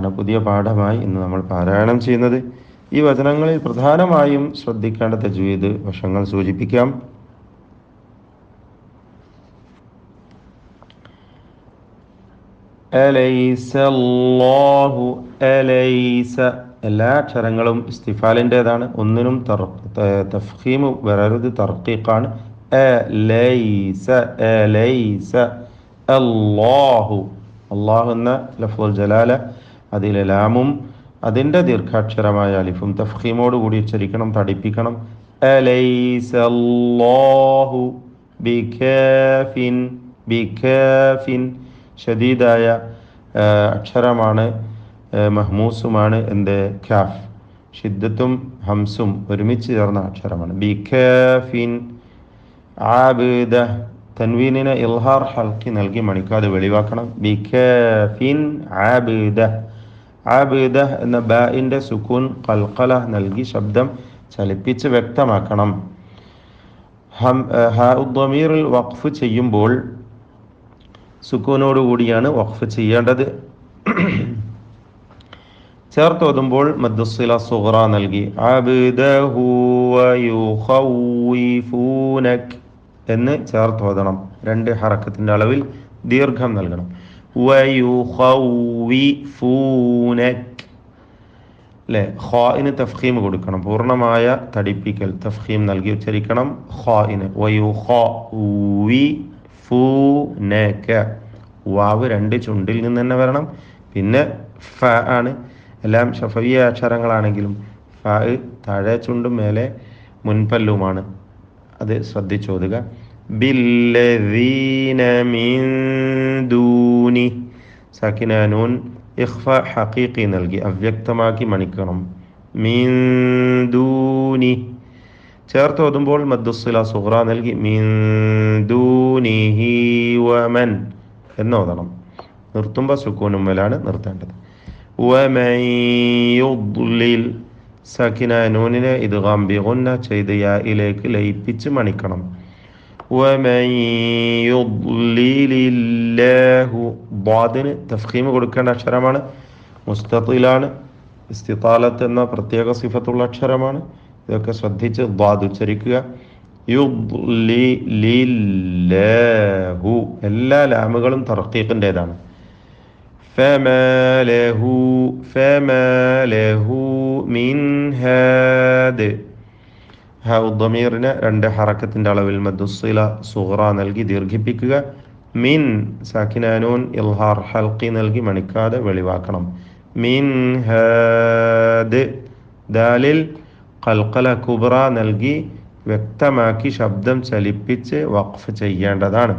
വചനങ്ങളാണ് പുതിയ പാഠമായി ഇന്ന് നമ്മൾ പാരായണം ചെയ്യുന്നത്. ഈ വചനങ്ങളിൽ പ്രധാനമായും ശ്രദ്ധിക്കേണ്ട തജ്വീദ് വശങ്ങൾ സൂചിപ്പിക്കാം. അലൈസ അല്ലാഹു അലൈസ, എല്ലാ അക്ഷരങ്ങളും ഇസ്തിഫാലിൻ്റെതാണ്. ഒന്നിനും തഫ്ഖീം വരരുത്, തർക്കീഖാണ്. അലൈസ അലൈസ അല്ലാഹു, അല്ലാഹു എന്ന ലഫ്ളുൽ ജലാല, അതിലെ ലാമും അതിൻ്റെ ദീർഘാക്ഷരമായ അലിഫും തഫ്ഖീമോട് കൂടി ഉച്ചരിക്കണം, തടിപ്പിക്കണം. അലൈസ അല്ലാഹു ബികാഫിൻ, ബികാഫിൻ ഷദീദായ അക്ഷരമാണ്, മഹ്മൂസുമാണ്. എന്ത്? കാഫ്. ഷിദ്ദത്തും ഹംസും ഒരുമിച്ച് ചേർന്ന അക്ഷരമാണ്. ബികാഫിൻ. ആബിദ, തൻവീനിനെ ഇൽഹാർ ഹൽക്കി നൽകി മണിക്കാതെ വെളിവാക്കണം. ബികാഫിൻ ആബിദ. ആബിദ എന്ന ബാഇൻ്റെ സുക്കൂൻ ഖൽഖല നൽകി ശബ്ദം ചലിപ്പിച്ച് വ്യക്തമാക്കണം. ദ്വമീറിൽ വഖഫ് ചെയ്യുമ്പോൾ സുക്കൂനോട് കൂടിയാണ് വഖഫ് ചെയ്യേണ്ടത്. ചേർത്തോതുമ്പോൾ മദ്ദുസ്സില സുഗ്റ നൽകി അബ്ദഹു വയുഖൗവിഫൂനക് എന്ന് ചേർത്തോതണം. 2 ഹറക്കത്തിൻ്റെ അളവിൽ ദീർഘം നൽകണം. വയുഖൗവിഫൂനക് അല്ലേ? ഖാഇന് തഫ്ഖീം കൊടുക്കണം, പൂർണ്ണമായ തടിപ്പിക്കൽ തഫ്ഖീം നൽകി ഉച്ചരിക്കണം. ഖാഇന് വയുഖൗവിഫൂനക, വാവ് 2 ചുണ്ടിൽ നിന്ന് തന്നെ വരണം. പിന്നെ ഫ ആണ്. എല്ലാം ഷഫവിയ അക്ഷരങ്ങളാണെങ്കിലും ഫ താഴെ ചുണ്ടും മേലെ മുൻപല്ലുമാണ്. അത് ശ്രദ്ധിച്ചോതുക. ബില്ലദീന മിൻ ദൂനി, സാക്കിന നൂൻ ഇഖ്ഫ ഹഖീഖി നൽകി അവ്യക്തമാക്കി മണിക്കണം. മിൻ ദൂനി. ചേർത്തോതുമ്പോൾ മദ്ദുസ്സില സുഗ്റ നൽകി മിൻ ദൂനിഹി വമൻ എന്നോതണം. നിർത്തുമ്പോൾ സുക്കൂനുമ്മലാണ് നിർത്തേണ്ടത്. വമൻ യുദ്ലിൽ, സാക്കിന നൂനിനെ ഇദ്ഗാം ബിഗുന്ന ചെയ്ത് യായിലേക്ക് ലയിപ്പിച്ച് മണിക്കണം. വമൻ യുദ്ലിലില്ലാഹു, ദ്വാദിന് തഫ്ഖീം കൊടുക്കേണ്ട അക്ഷരമാണ്, മുസ്തത്തിലാണ്. ഇസ്തിതാലത്ത് എന്ന പ്രത്യേക സിഫത്തുള്ള അക്ഷരമാണ്. ഇതൊക്കെ ശ്രദ്ധിച്ച് ദ്വാദ് ഉച്ചരിക്കുക. യുദ്ലിലില്ലാഹു, എല്ലാ ലാമുകളും തർക്കീഖിൻ്റെതാണ്. ഫമലഹു, ഫമലഹു മിൻ ഹാദ്, ദ്വമീറിനെ 2 ഹറക്കത്തിൻ്റെ അളവിൽ മദ്ദുസ്സില സുഗ്റ നൽകി ദീർഘിപ്പിക്കുക. മിൻ, സാക്കിന നൂൻ ഇൽഹാർ ഹൽക്കി നൽകി മണിക്കാതെ വെളിവാക്കണം. മിൻ ഹാദ്. ദാലിൽ ഖൽഖല കുബ്ര നൽകി വ്യക്തമാക്കി ശബ്ദം ചലിപ്പിച്ച് വഖഫ് ചെയ്യേണ്ടതാണ്,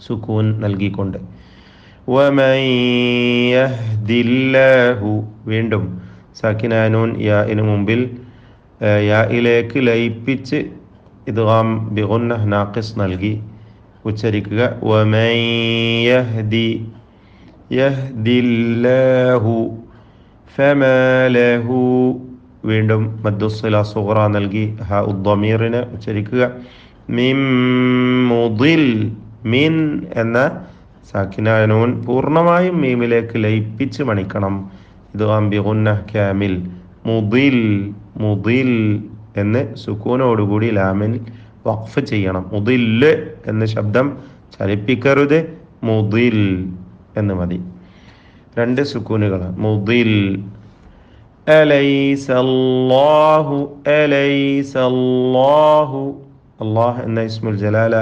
സുക്കൂൻ നൽകിക്കൊണ്ട്. വമൻ യഹ്ദില്ലാഹു, വീണ്ടും സാക്കിന നൂൻ യാഇന് മുമ്പിൽ യായിലേക്ക് ലയിപ്പിച്ച് ഇദ്ഗാം ബിഗുന്ന നാഖിസ് നൽകി ഉച്ചരിക്കുക. വമൻ യഹ്ദി, യഹ്ദില്ലാഹു ഫമലഹു, വീണ്ടും മദ്ദുസ്സില സുഗ്റ നൽകി ദ്വമീറിനെ ഉച്ചരിക്കുക. മിൻ മുദിൽ, മിൻ എന്ന സാക്കിന നൂൻ പൂർണ്ണമായും മീമിലേക്ക് ലയിപ്പിച്ച് മണിക്കണം. ഇദ്ഗാം ബിഗുന്ന കാമിൽ. മുദിൽ, മുദിൽ എന്ന് സുക്കൂനോടുകൂടി ലാമിൽ വഖഫ് ചെയ്യണം. മുദില് എന്ന ശബ്ദം ചലിപ്പിക്കരുത്, മുദിൽ എന്ന് മതി. 2 സുക്കൂനുകളാണ്. മുദിൽ. അലൈസല്ലാഹു, അലൈസല്ലാഹു, അല്ലാഹ് എന്ന ഇസ്മുൽ ജലാല,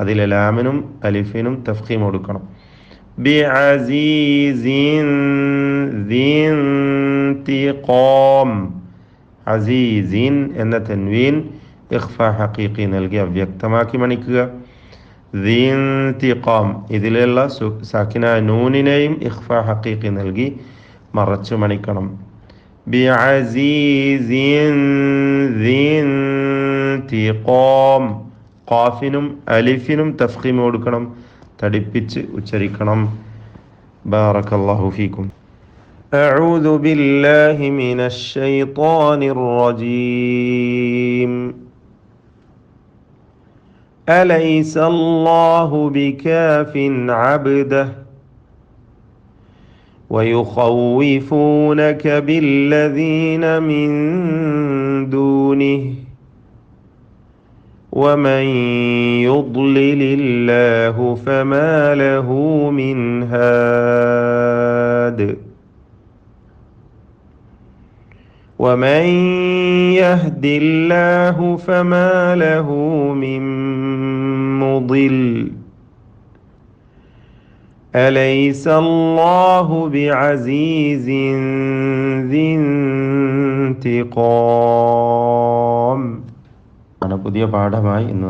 അതിലെ ലാമിനും അലിഫിനും തഫ്ഖീം കൊടുക്കണം. ബിഅസീസിൻ ദിൻതിഖാം, അസീസിൻ എന്ന തൻവീൻ ഇഖ്ഫ ഹഖീഖി നൽകി അവ്യക്തമാക്കി മണിക്കുക. ദിൻതിഖാം, ഇതിലുള്ള സാക്കിന നൂനിനെയും ഇഖ്ഫ ഹഖീഖി നൽകി മറച്ചു മണിക്കണം. ബിഅസീസിൻ ദിൻതിഖാം, ഖാഫിനും അലിഫിനും തഫ്ഖീം കൊടുക്കണം, തടിപ്പിച്ച് ഉച്ചരിക്കണം. ബാറക്കല്ലാഹു ഫീക്കും. أعوذ بالله من الشيطان الرجيم. أليس الله بكاف عبده ويخوفونك بالذين من دونه ومن يضلل الله فما له من هاد ومن يهد الله فما له من مضل أليس الله بعزيز ذي انتقام. പുതിയ പാഠമായി ഇന്ന്